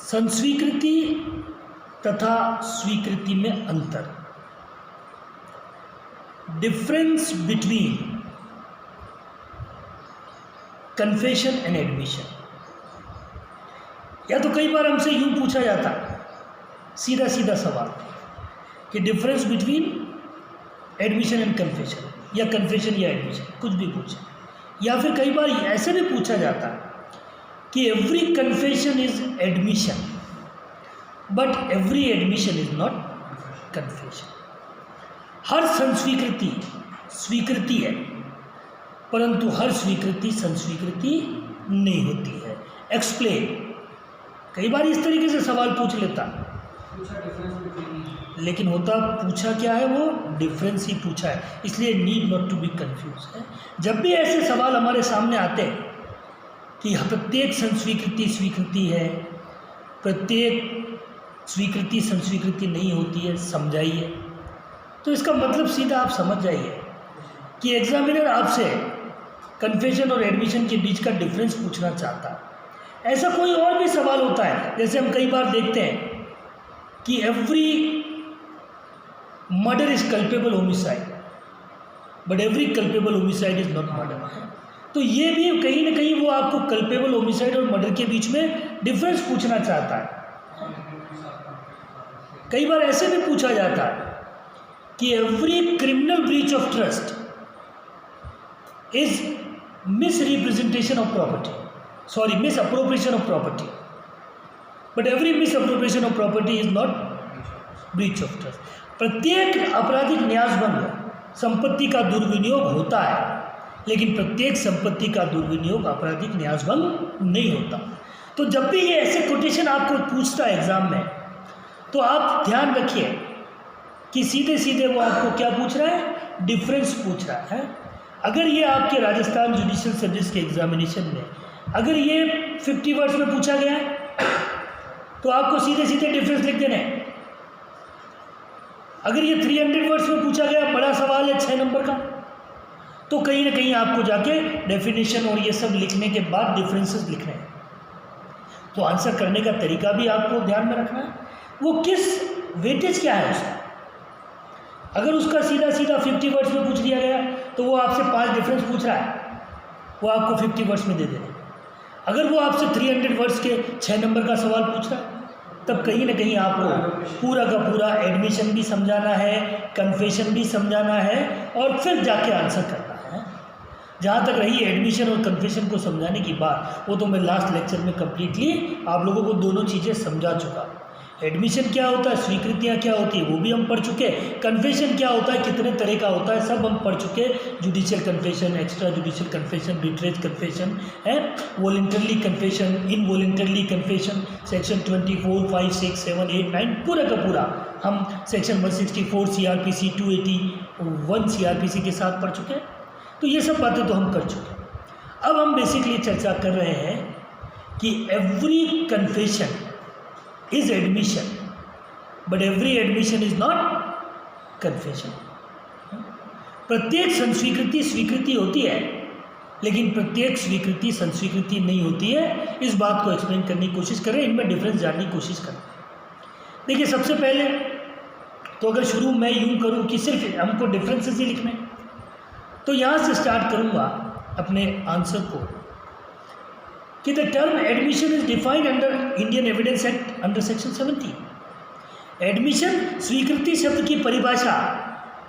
संस्वीकृति तथा स्वीकृति में अंतर, difference between confession and admission. या तो कई बार हमसे यूं पूछा जाता सीधा सीधा सवाल कि difference between admission and confession, या कन्फेशन या एडमिशन, कुछ भी पूछे। या फिर कई बार ऐसे भी पूछा जाता कि every confession is admission but every admission is not confession. हर संस्वीकृति स्वीकृति है, परंतु हर स्वीकृति संस्वीकृति नहीं होती है। एक्सप्लेन। कई बार इस तरीके से सवाल पूछ लेता, लेकिन होता पूछा क्या है, वो डिफरेंस ही पूछा है, इसलिए need not to be confuse है। जब भी ऐसे सवाल हमारे सामने आते हैं कि प्रत्येक संस्वीकृति स्वीकृति है, प्रत्येक स्वीकृति संस्वीकृति नहीं होती है, समझाइए, तो इसका मतलब सीधा आप समझ जाइए कि एग्जामिनर आपसे कन्फेशन और एडमिशन के बीच का डिफरेंस पूछना चाहता। ऐसा कोई और भी सवाल होता है, जैसे हम कई बार देखते हैं कि every murder is culpable homicide but every culpable homicide is not murder. तो ये भी कहीं ना कहीं वो आपको कल्पेबल होमिसाइड और मर्डर के बीच में डिफरेंस पूछना चाहता है। कई बार ऐसे भी पूछा जाता है कि every criminal breach of trust is misrepresentation of property, sorry misappropriation of property, but every misappropriation of property is not breach of trust. प्रत्येक आपराधिक न्यासभंग संपत्ति का दुर्विनियोग होता है, लेकिन प्रत्येक संपत्ति का दुर्विनियोग आपराधिक न्यासभंग नहीं होता। तो जब भी ये ऐसे कोटेशन आपको पूछता है एग्जाम में, तो आप ध्यान रखिए कि सीधे सीधे वो आपको क्या पूछ रहा है, डिफरेंस पूछ रहा है। अगर ये आपके राजस्थान जुडिशियल सर्विस के एग्जामिनेशन में अगर ये 50 वर्ड्स में पूछा गया है, तो आपको सीधे सीधे डिफरेंस लिख देना है। अगर ये 300 वर्ड्स में पूछा गया, बड़ा सवाल है 6 नंबर का, तो कहीं ना कहीं आपको जाके डेफिनेशन और ये सब लिखने के बाद डिफरेंसेस लिखने हैं। तो आंसर करने का तरीका भी आपको ध्यान में रखना है, वो किस वेटेज क्या है उसका। अगर उसका सीधा सीधा 50 वर्ड्स में पूछ लिया गया, तो वो आपसे 5 डिफरेंस पूछ रहा है, वो आपको 50 वर्ड्स में दे देना। अगर वो आपसे 300 वर्ड्स के 6 नंबर का सवाल पूछ रहा है, तब कहीं ना कहीं आपको पूरा का पूरा एडमिशन भी समझाना है, कन्फेशन भी समझाना है, और फिर जाके आंसर करना है। जहाँ तक रही एडमिशन और कन्फेशन को समझाने की बात, वो तो मैं लास्ट लेक्चर में कम्प्लीटली आप लोगों को दोनों चीज़ें समझा चुका। एडमिशन क्या होता है, स्वीकृतियाँ क्या होती है, वो भी हम पढ़ चुके। कन्फेशन क्या होता है, कितने तरह का होता है, सब हम पढ़ चुके। Judicial confession, extra judicial confession, retracted confession है, voluntarily confession, involuntarily confession, section 24, 5, 6, 7, 8, 9 पूरा का पूरा हम सेक्शन 164 CRPC 281 CRPC के साथ पढ़ चुके हैं। तो ये सब बातें तो हम कर चुके। अब हम बेसिकली चर्चा कर रहे हैं कि every confession is admission but every admission is not confession। प्रत्येक संस्वीकृति स्वीकृति होती है, लेकिन प्रत्येक स्वीकृति संस्वीकृति नहीं होती है। इस बात को एक्सप्लेन करने की कोशिश करें, इनमें डिफरेंस जानने की कोशिश करें। देखिए, सबसे पहले तो अगर शुरू मैं यूं करूं कि सिर्फ हमको डिफरेंसेस ही लिखने, तो यहाँ से स्टार्ट करूँगा अपने आंसर को कि the term admission is defined under Indian evidence act under section 17। Admission स्वीकृति शब्द की परिभाषा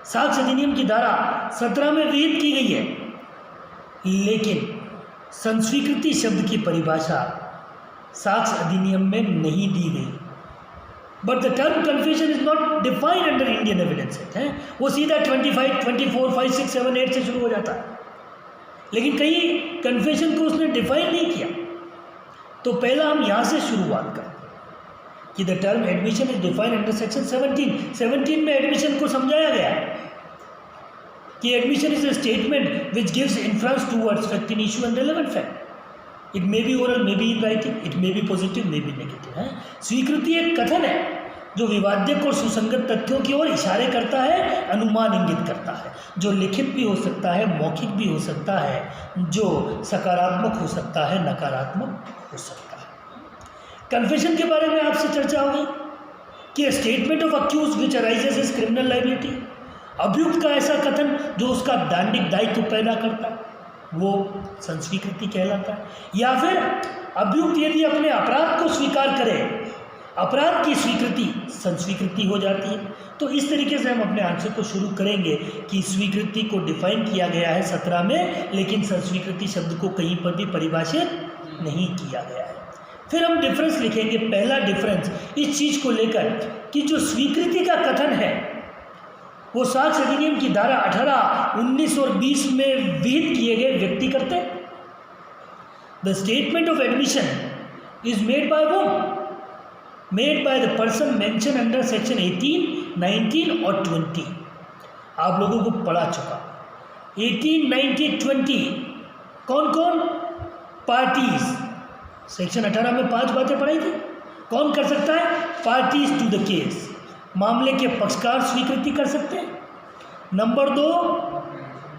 साक्ष्य अधिनियम की धारा 17 में विहित की गई है, लेकिन संस्वीकृति शब्द की परिभाषा साक्ष्य अधिनियम में नहीं दी गई। But the term confession is not defined under Indian evidence act है, वो सीधा 25, 24, 5, 6, 7, 8 से शुरू हो जाता है, लेकिन कहीं कन्फेशन को उसने डिफाइन नहीं किया। तो पहला हम यहाँ से शुरुआत करें कि the term admission is defined under section 17 में एडमिशन को समझाया गया है कि admission is a statement which gives influence towards fact in issue and relevant fact. It may be oral, may be in writing, it may be positive, may be negative है। स्वीकृति एक कथन है जो विवाद्यक और सुसंगत तथ्यों की ओर इशारे करता है, अनुमान इंगित करता है, जो लिखित भी हो सकता है, मौखिक भी हो सकता है, जो सकारात्मक हो सकता है, नकारात्मक हो सकता है। कन्फेशन के बारे में आपसे चर्चा होगी कि statement of accused which arises is criminal liability, अभियुक्त का ऐसा कथन जो उसका दंडिक दायित्व पैदा करता है वो संस्वीकृति कहलाता है। या फिर अभियुक्त यदि अपने अपराध को स्वीकार करे, अपराध की स्वीकृति संस्वीकृति हो जाती है। तो इस तरीके से हम अपने आंसर को शुरू करेंगे कि स्वीकृति को डिफाइन किया गया है 17 में, लेकिन संस्वीकृति शब्द को कहीं पर भी परिभाषित नहीं किया गया है। फिर हम डिफरेंस लिखेंगे। पहला डिफरेंस इस चीज़ को लेकर कि जो स्वीकृति का कथन है वो साक्ष्य अधिनियम की धारा 18, 19 और 20 में विहित किए गए व्यक्ति करते हैं। The statement of admission is made bye whom? Made by the person mentioned under section 18, 19 और 20। आप लोगों को पढ़ा चुका 18, 19, 20 कौन कौन? पार्टीज। सेक्शन 18 में 5 बातें पढ़ाई थी। कौन कर सकता है? पार्टीज टू द केस, मामले के पक्षकार स्वीकृति कर सकते हैं। नंबर 2,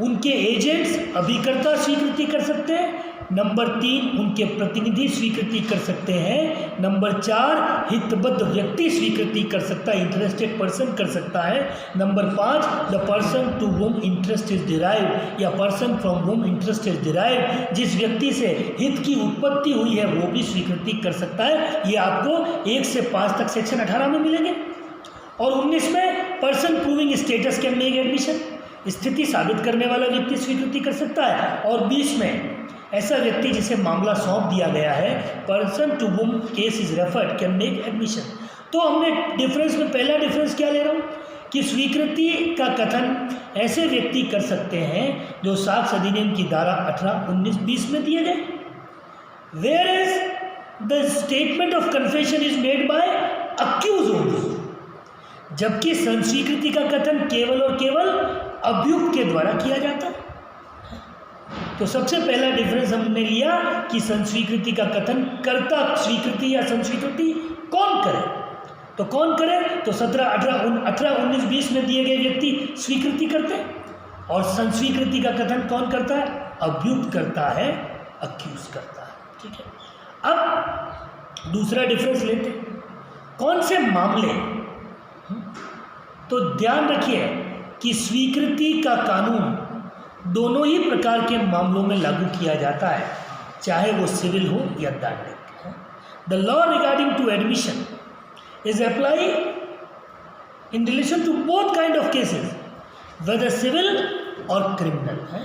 उनके एजेंट्स अभिकर्ता स्वीकृति कर सकते हैं। नंबर 3, उनके प्रतिनिधि स्वीकृति कर सकते हैं। नंबर 4, हितबद्ध व्यक्ति स्वीकृति कर सकता है, इंटरेस्टेड पर्सन कर सकता है। Number 5, the person to whom interest is derived या person from whom interest is derived, जिस व्यक्ति से हित की उत्पत्ति हुई है वो भी स्वीकृति कर सकता है। ये आपको 1 से 5 तक सेक्शन 18 में मिलेंगे। और 19 में person proving status can make admission, स्थिति साबित करने वाला व्यक्ति स्वीकृति कर सकता है। और 20 में ऐसा व्यक्ति जिसे मामला सौंप दिया गया है, person to whom case is referred can make admission. तो हमने डिफरेंस में पहला डिफरेंस क्या ले रहा हूँ कि स्वीकृति का कथन ऐसे व्यक्ति कर सकते हैं जो साक्ष्य अधिनियम की धारा 18, 19, 20 में दिए गए। Where is the statement of confession is made by accused only, जबकि संस्वीकृति का कथन केवल और केवल अभियुक्त के द्वारा किया जाता है। तो सबसे पहला डिफरेंस हमने लिया कि संस्वीकृति का कथन कर्ता स्वीकृति या संस्वीकृति कौन करे। तो कौन करे? तो 17, 18, 19, 20 में दिए गए व्यक्ति स्वीकृति करते हैं। और संस्वीकृति का कथन कौन करता है? अभियुक्त करता है, अक्यूज करता है। ठीक है। अब दूसरा डिफरेंस लेते हैं, कौन से मामले। तो ध्यान रखिए कि स्वीकृति का कानून दोनों ही प्रकार के मामलों में लागू किया जाता है, चाहे वो सिविल हो या दंडिक। The law regarding to admission is apply in relation to both kind of cases, whether civil और क्रिमिनल है।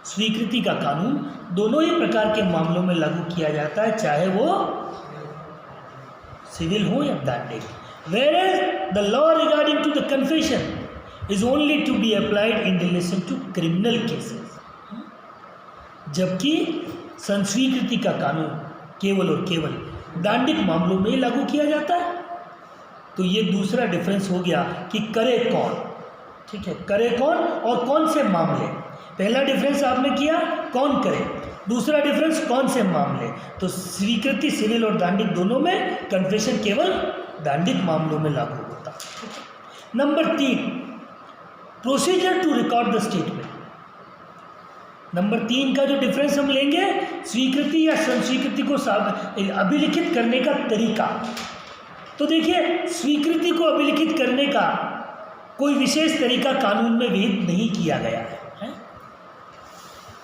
स्वीकृति का कानून दोनों ही प्रकार के मामलों में लागू किया जाता है, चाहे वो सिविल हो या दंडिक। Whereas the law regarding to the confession is only to be applied in relation to criminal cases, जबकि संस्वीकृति का कानून केवल और केवल दंडिक मामलों में लागू किया जाता है। तो ये दूसरा डिफरेंस हो गया कि करे कौन। ठीक है, करे कौन और कौन से मामले। पहला डिफरेंस आपने किया कौन करे, दूसरा डिफरेंस कौन से मामले। तो स्वीकृति सिविल और दंडिक दोनों में, कन्फेशन केवल दंडिक मामलों में लागू होता है। Number 3, procedure to record the statement. Number 3 का जो डिफरेंस हम लेंगे, स्वीकृति या संस्वीकृति को अभिलिखित करने का तरीका। तो देखिए, स्वीकृति को अभिलिखित करने का कोई विशेष तरीका कानून में विहित नहीं किया गया है।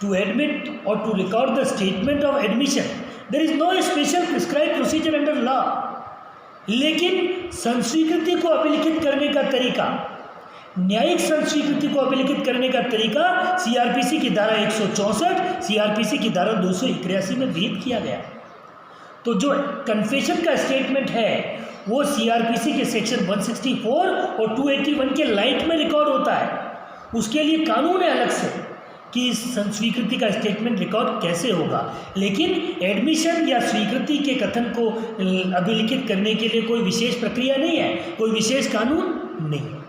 टू एडमिट और to record the statement of admission there is no special prescribe procedure under law. लेकिन संस्वीकृति को अभिलिखित करने का तरीका, न्यायिक संस्वीकृति को अभिलिखित करने का तरीका सीआरपीसी की धारा 164, सीआरपीसी की धारा 281 में विहित किया गया। तो जो कन्फेशन का स्टेटमेंट है वो सीआरपीसी के सेक्शन 164 और 281 के लाइट में रिकॉर्ड होता है। उसके लिए कानून है अलग से कि संस्वीकृति का स्टेटमेंट रिकॉर्ड कैसे होगा। लेकिन एडमिशन या स्वीकृति के कथन को अभिलिखित करने के लिए कोई विशेष प्रक्रिया नहीं है, कोई विशेष कानून नहीं है।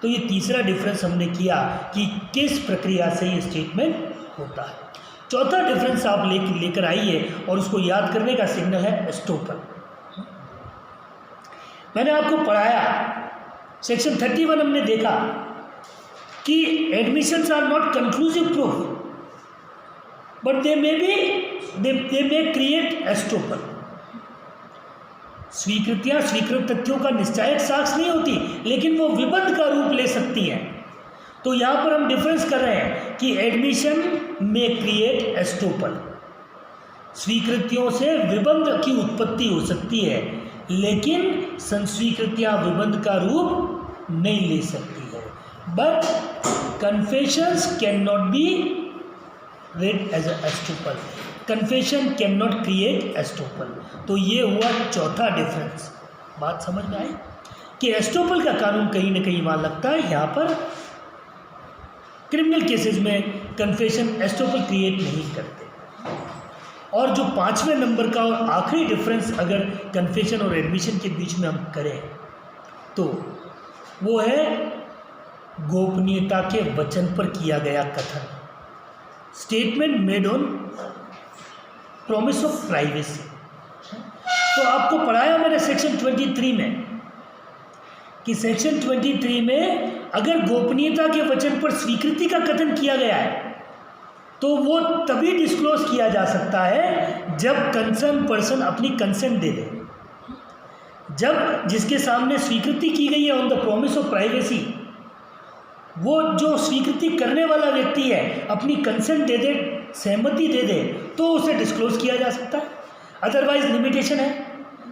तो ये तीसरा डिफरेंस हमने किया कि किस प्रक्रिया से ये स्टेटमेंट होता है। चौथा डिफरेंस आप लेकर आइए और उसको याद करने का सिग्नल है एस्टोपल। मैंने आपको पढ़ाया सेक्शन 31 हमने देखा कि admissions are not conclusive proof but they may create estoppel. स्वीकृतियां स्वीकृत तथ्यों का निश्चायक साक्ष्य नहीं होती, लेकिन वो विबंध का रूप ले सकती हैं। तो यहाँ पर हम डिफरेंस कर रहे हैं कि एडमिशन में क्रिएट एस्टोपल, स्वीकृतियों से विबंध की उत्पत्ति हो सकती है, लेकिन संस्वीकृतियां विबंध का रूप नहीं ले सकती है। But confessions can not be read as a estoppel, confession cannot create estoppel। तो ये हुआ चौथा डिफरेंस। बात समझ में आई कि एस्टोपल का कानून कहीं ना कहीं वहाँ लगता है, यहाँ पर क्रिमिनल केसेस में कन्फेशन एस्टोपल क्रिएट नहीं करते। और जो 5वें नंबर का और आखिरी डिफरेंस अगर कन्फेशन और एडमिशन के बीच में हम करें तो वो है गोपनीयता के वचन पर किया गया कथन, statement made on promise of privacy. तो आपको पढ़ाया मैंने सेक्शन 23 में कि सेक्शन 23 में अगर गोपनीयता के वचन पर स्वीकृति का कथन किया गया है तो वो तभी डिस्क्लोज किया जा सकता है जब कंसर्न पर्सन अपनी कंसेंट दे दे। जब जिसके सामने स्वीकृति की गई है on the promise of privacy, वो जो स्वीकृति करने वाला व्यक्ति है अपनी कंसेंट दे दे, सहमति दे दे, तो उसे डिस्क्लोज किया जा सकता है। अदरवाइज लिमिटेशन है।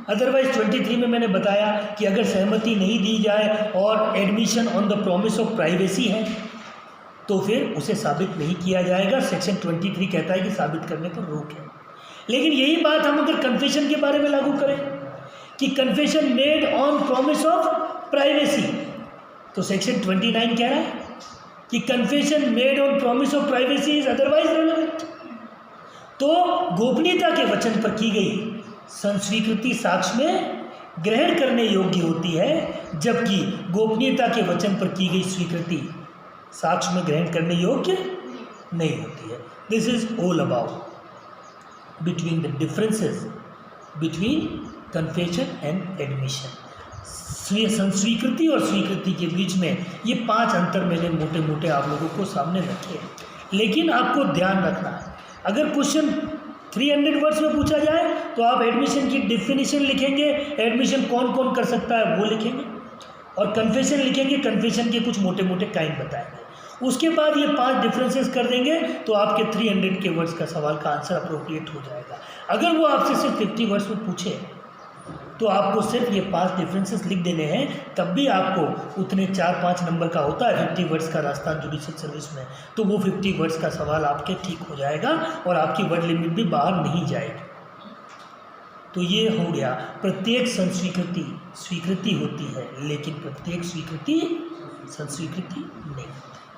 अदरवाइज 23 में मैंने बताया कि अगर सहमति नहीं दी जाए और admission on the promise of privacy है तो फिर उसे साबित नहीं किया जाएगा। सेक्शन 23 कहता है कि साबित करने पर रोक है। लेकिन यही बात हम अगर कन्फेशन के बारे में लागू करें कि confession made on promise of privacy, तो सेक्शन 29 कह रहा है कि confession made on promise of privacy is otherwise relevant. तो गोपनीयता के वचन पर की गई संस्वीकृति साक्ष्य में ग्रहण करने योग्य होती है, जबकि गोपनीयता के वचन पर की गई स्वीकृति साक्ष्य में ग्रहण करने योग्य नहीं होती है। This is all about between the differences between confession and admission. संस्वीकृति और स्वीकृति के बीच में ये 5 अंतर मैंने मोटे मोटे आप लोगों को सामने रखे हैं। लेकिन आपको ध्यान रखना है, अगर क्वेश्चन 300 वर्ड्स में पूछा जाए तो आप एडमिशन की डिफिनीशन लिखेंगे, एडमिशन कौन कौन कर सकता है वो लिखेंगे, और कन्फेशन लिखेंगे, कन्फेशन के कुछ मोटे मोटे काइंड बताएंगे। उसके बाद ये 5 डिफरेंसेस कर देंगे तो आपके 300 के वर्ड्स का सवाल का आंसर अप्रोप्रिएट हो जाएगा। अगर वो आपसे सिर्फ 50 वर्ड्स में पूछे तो आपको सिर्फ ये 5 डिफरेंसेस लिख देने हैं, तब भी आपको उतने 4-5 नंबर का होता है 50 वर्ड्स का राजस्थान जुडिशियल सर्विस में, तो वो 50 वर्ड्स का सवाल आपके ठीक हो जाएगा और आपकी वर्ड लिमिट भी बाहर नहीं जाएगी। तो ये हो गया, प्रत्येक संस्वीकृति स्वीकृति होती है, लेकिन प्रत्येक स्वीकृति संस्वीकृति नहीं होती।